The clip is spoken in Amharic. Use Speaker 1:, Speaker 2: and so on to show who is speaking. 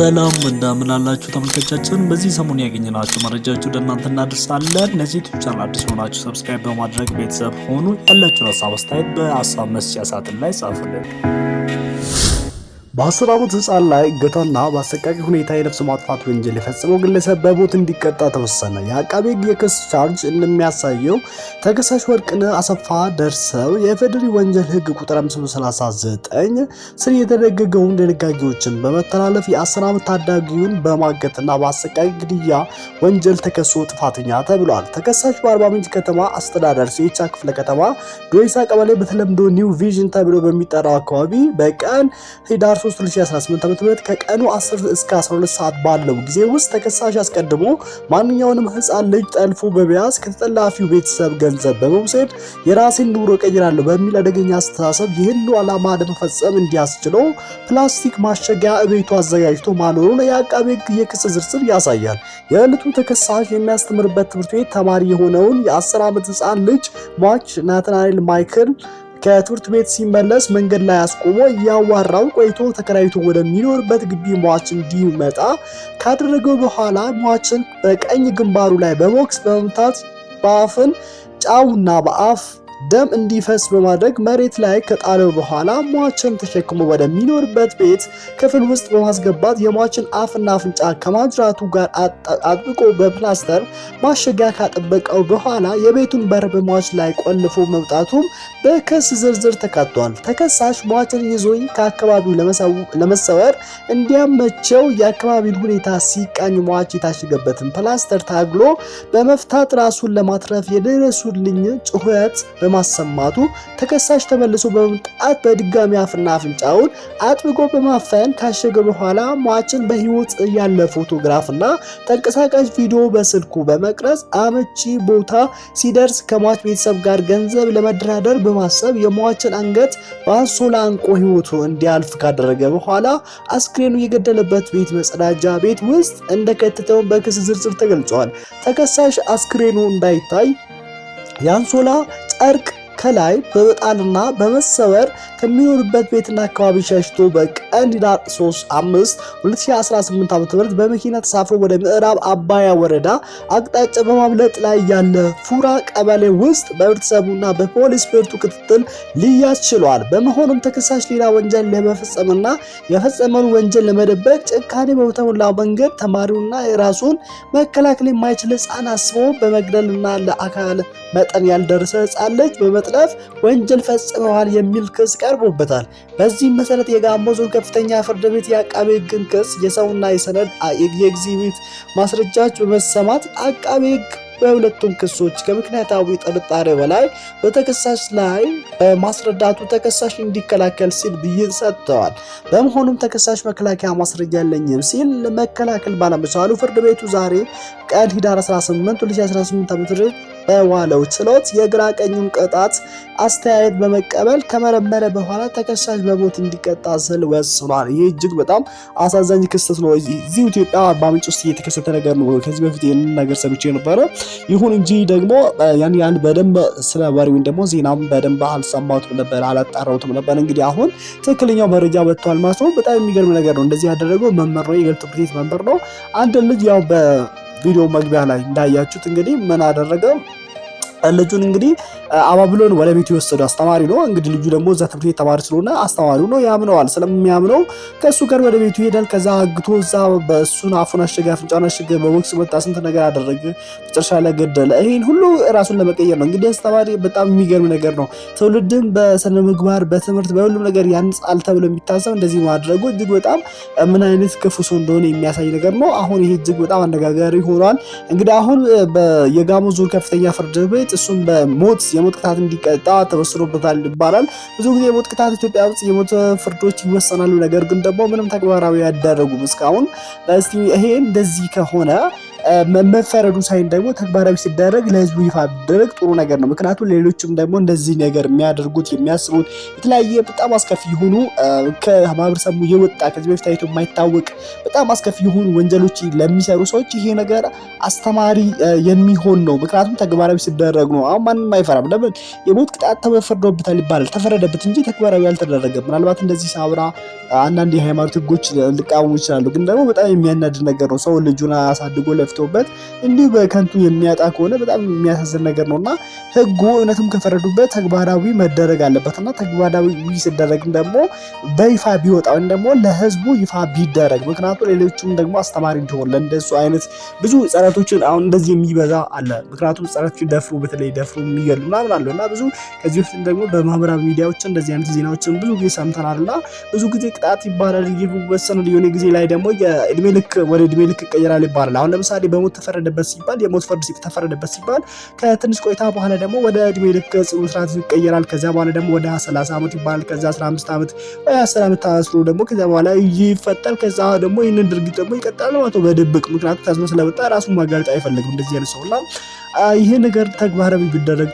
Speaker 1: ሰላም እንደምን አላችሁ ተመልካቾቻችን። በዚህ ሰሞን ያገኘናችሁ መረጃዎች ወደ እናንተ እናደርሳለን። ለዚህ ዩቲዩብ ቻናል አዲስ ሆናችሁ ሰብስክራይብ በማድረግ ቤተሰብ ሆኑ። ያላችሁን ሀሳብ አስተያየት በሀሳብ መስጫ ሳጥን ላይ ጻፉልን። በ10 ዓመት ህፃን ላይ እገታና በአሰቃቂ ሁኔታ የነፍስ ማጥፋት ወንጀል የፈጸመው ግለሰብ በሞት እንዲቀጣ ተወሰነ። የአቃቤ ሕግ የክስ ቻርጅ እንደሚያሳየው ተከሳሽ ወርቅነህ አሰፋ ደርሰው የፌዴራል ወንጀል ሕግ ቁጥር 539 ስር የተደነገገውን ድንጋጌዎችን በመተላለፍ የ10 ዓመት ታዳጊውን በማገትና በአሰቃቂ ግድያ ወንጀል ተከሶ ጥፋተኛ ተብሏል። ተከሳሽ በአርባ ምንጭ ከተማ አስተዳደር ሴቻ ክፍለ ከተማ ዶይሳ ቀበሌ በተለምዶ ኒው ቪዥን ተብሎ በሚጠራው አካባቢ በቀን ህዳር 2018 ዓ.ም ከቀኑ 10 እስከ 12 ሰዓት ባለው ጊዜ ውስጥ ተከሳሽ አስቀድሞ ማንኛውንም ህፃን ልጅ ጠልፎ በመያዝ ከተጠላፊው ቤተሰብ ገንዘብ በመውሰድ የራሴን ኑሮ ቀይራለሁ በሚል አደገኛ አስተሳሰብ ይህን ዓላማ ለመፈጸም እንዲያስችለው ፕላስቲክ ማሸጊያ እቤቱ አዘጋጅቶ ማኖሩን የአቃቤ ሕግ የክስ ዝርዝር ያሳያል። የዕለቱ ተከሳሽ የሚያስተምርበት ትምህርት ቤት ተማሪ የሆነውን የ10 ዓመት ህፃን ልጅ ሟች ናትናኤል ማይክል ከትምህርት ቤት ሲመለስ መንገድ ላይ አስቆሞ ያዋራው ቆይቶ ተከራይቶ ወደሚኖርበት ግቢ ሟች እንዲመጣ ካደረገው በኋላ ሟችን በቀኝ ግንባሩ ላይ በቦክስ በመምታት በአፍን ጫውና በአፍ ደም እንዲፈስ በማድረግ መሬት ላይ ከጣለው በኋላ ሟችን ተሸክሞ ወደሚኖርበት ቤት ክፍል ውስጥ በማስገባት የሟችን አፍና አፍንጫ ከማጅራቱ ጋር አጥብቆ በፕላስተር ማሸጊያ ካጠበቀው በኋላ የቤቱን በር በሟች ላይ ቆልፎ መውጣቱም በክስ ዝርዝር ተካቷል። ተከሳሽ ሟችን ይዞ ከአካባቢው ለመሰወር እንዲያመቸው የአካባቢውን ሁኔታ ሲቃኝ ሟች የታሸገበትን ፕላስተር ታግሎ በመፍታት ራሱን ለማትረፍ የደረሱልኝ ጩኸት በማሰማቱ ተከሳሽ ተመልሶ በመምጣት በድጋሚ አፍና አፍንጫውን አጥብቆ በማፈን ካሸገ በኋላ ሟችን በህይወት ያለ ፎቶግራፍና ተንቀሳቃሽ ቪዲዮ በስልኩ በመቅረጽ አመቺ ቦታ ሲደርስ ከሟች ቤተሰብ ጋር ገንዘብ ለመደራደር በማሰብ የሟችን አንገት በአንሶላ አንቆ ህይወቱ እንዲያልፍ ካደረገ በኋላ አስክሬኑ የገደለበት ቤት መጸዳጃ ቤት ውስጥ እንደከተተው በክስ ዝርዝር ተገልጿል። ተከሳሽ አስክሬኑ እንዳይታይ የአንሶላ ጨርቅ ከላይ በመጣልና በመሰወር ከሚኖርበት ቤትና አካባቢ ሸሽቶ በቀን ህዳር 3/5 2018 ዓ.ም በመኪና ተሳፍሮ ወደ ምዕራብ አባያ ወረዳ አቅጣጫ በማምለጥ ላይ ያለ ፉራ ቀበሌ ውስጥ በህብረተሰቡና በፖሊስ ብርቱ ክትትል ሊያዝ ችሏል። በመሆኑም ተከሳሽ ሌላ ወንጀል ለመፈጸምና የፈጸመውን ወንጀል ለመደበቅ ጭካኔ በተሞላ መንገድ ተማሪውና የራሱን መከላከል የማይችል ህፃን አስቦ በመግደልና ለአካል መጠን ያልደረሰ ህፃን ልጅ በመጥለፍ ወንጀል ፈጽመዋል የሚል ክስ ቀርቦበታል። በዚህም መሰረት የጋሞ ዞን ከፍተኛ ፍርድ ቤት የአቃቤ ሕግን ክስ የሰውና የሰነድ የኤግዚቢት ማስረጃዎች በመሰማት አቃቤ ሕግ በሁለቱም ክሶች ከምክንያታዊ ጥርጣሬ በላይ በተከሳሽ ላይ በማስረዳቱ ተከሳሽ እንዲከላከል ሲል ብይን ሰጥተዋል። በመሆኑም ተከሳሽ መከላከያ ማስረጃ የለኝም ሲል መከላከል ባለመቻሉ ፍርድ ቤቱ ዛሬ ቀን ህዳር 18 2018 ዓ.ም በዋለው ችሎት የግራ ቀኙን ቅጣት አስተያየት በመቀበል ከመረመረ በኋላ ተከሳሽ በሞት እንዲቀጣ ስል ወስኗል። ይህ እጅግ በጣም አሳዛኝ ክስተት ነው። እዚህ ኢትዮጵያ አርባ ምንጭ ውስጥ የተከሰተ ነገር ነው። ከዚህ በፊት ይህንን ነገር ሰምቼ ነበረ። ይሁን እንጂ ደግሞ ያን በደንብ ስለ ወሬው ደግሞ ዜናም በደንብ አልሰማሁትም ነበር፣ አላጣራሁትም ነበር። እንግዲህ አሁን ትክክለኛው መረጃ ወጥቷል ማለት ነው። በጣም የሚገርም ነገር ነው። እንደዚህ ያደረገው መምህር ነው፣ የግል ትምህርት ቤት መምህር ነው። አንድ ልጅ ያው በቪዲዮ መግቢያ ላይ እንዳያችሁት እንግዲህ ምን አደረገ? ልጁን እንግዲህ አባብሎን ወደ ቤቱ የወሰደው አስተማሪ ነው። እንግዲህ ልጁ ደግሞ እዛ ትምህርት ቤት ተማሪ ስለሆነ አስተማሪው ነው ያምነዋል። ስለሚያምነው ከእሱ ጋር ወደ ቤቱ ይሄዳል። ከዛ አግቶ እዛ በእሱን አፉን አሸገ፣ አፍንጫውን አሸገ፣ በቦክስ መታ፣ ስንት ነገር አደረገ። መጨረሻ ላይ ገደለ። ይሄን ሁሉ ራሱን ለመቀየር ነው። እንግዲህ አስተማሪ በጣም የሚገርም ነገር ነው። ትውልድን በስነ ምግባር በትምህርት በሁሉም ነገር ያንጻል ተብሎ የሚታሰብ እንደዚህ ማድረጉ እጅግ በጣም ምን አይነት ክፉ ሰው እንደሆነ የሚያሳይ ነገር ነው። አሁን ይሄ እጅግ በጣም አነጋጋሪ ሆኗል። እንግዲህ አሁን የጋሞ ዞን ከፍተኛ ፍርድ ቤት እሱም በሞት የሞት ቅጣት እንዲቀጣ ተወስኖበታል ይባላል። ብዙ ጊዜ የሞት ቅጣት ኢትዮጵያ ውስጥ የሞት ፍርዶች ይወሰናሉ። ነገር ግን ደግሞ ምንም ተግባራዊ ያደረጉም እስካሁን። እስቲ ይሄ እንደዚህ ከሆነ መፈረዱ ሳይሆን ደግሞ ተግባራዊ ሲደረግ ለህዝቡ ይፋ ቢደረግ ጥሩ ነገር ነው። ምክንያቱም ሌሎችም ደግሞ እንደዚህ ነገር የሚያደርጉት የሚያስቡት የተለያየ በጣም አስከፊ የሆኑ ከማህበረሰቡ የወጣ ከዚህ በፊት ታይቶ የማይታወቅ በጣም አስከፊ የሆኑ ወንጀሎች ለሚሰሩ ሰዎች ይሄ ነገር አስተማሪ የሚሆን ነው። ምክንያቱም ተግባራዊ ሲደረግ ነው። አሁን ማንም አይፈራም። ለምን የሞት ቅጣት ተፈርዶበታል ይባላል፣ ተፈረደበት እንጂ ተግባራዊ አልተደረገም። ምናልባት እንደዚህ ሳብራ አንዳንድ የሃይማኖት ህጎች ሊቃወሙ ይችላሉ፣ ግን ደግሞ በጣም የሚያናድድ ነገር ነው። ሰው ልጁን አሳድጎ ለፍቶበት እንዲሁ በከንቱ የሚያጣ ከሆነ በጣም የሚያሳዝን ነገር ነውና ህጉ እውነትም ከፈረዱበት ተግባራዊ መደረግ አለበትና ተግባራዊ ሲደረግም ደግሞ በይፋ ቢወጣ ወይም ደግሞ ለህዝቡ ይፋ ቢደረግ፣ ምክንያቱም ሌሎችም ደግሞ አስተማሪ እንዲሆን ለእንደሱ አይነት ብዙ ህጻናቶችን አሁን እንደዚህ የሚበዛ አለ። ምክንያቱም ህጻናቶችን ደፍሩ በተለይ ደፍሩ የሚገሉ ምናምን አለውና ብዙ ከዚህ በፊት ደግሞ በማህበራዊ ሚዲያዎች እንደዚህ አይነት ዜናዎችን ብዙ ጊዜ ሰምተናልና ብዙ ጊዜ ቅጣት ይባላል ይወሰናል። የሆነ ጊዜ ላይ ደግሞ የእድሜ ልክ ወደ እድሜ ልክ ይቀየራል ይባላል። አሁን ለምሳሌ በሞት ተፈረደበት ሲባል የሞት ፍርድ ተፈረደበት ሲባል ከትንሽ ቆይታ በኋላ ደግሞ ወደ እድሜ ልክ ጽኑ እስራት ይቀየራል። ከዛ በኋላ ደግሞ ወደ 30 ዓመት ይባላል። ከዛ 15 ዓመት ወይ 10 ዓመት ታስሮ ደግሞ ከዛ በኋላ ይፈታል። ከዛ ደግሞ ይህንን ድርጊት ደግሞ ይቀጥላል ማለት ነው በድብቅ። ምክንያቱም ታስሮ ስለመጣ ራሱን ማጋለጥ አይፈልግም እንደዚህ አይነት ሰውና ይሄ ነገር ተግባራዊ ቢደረግ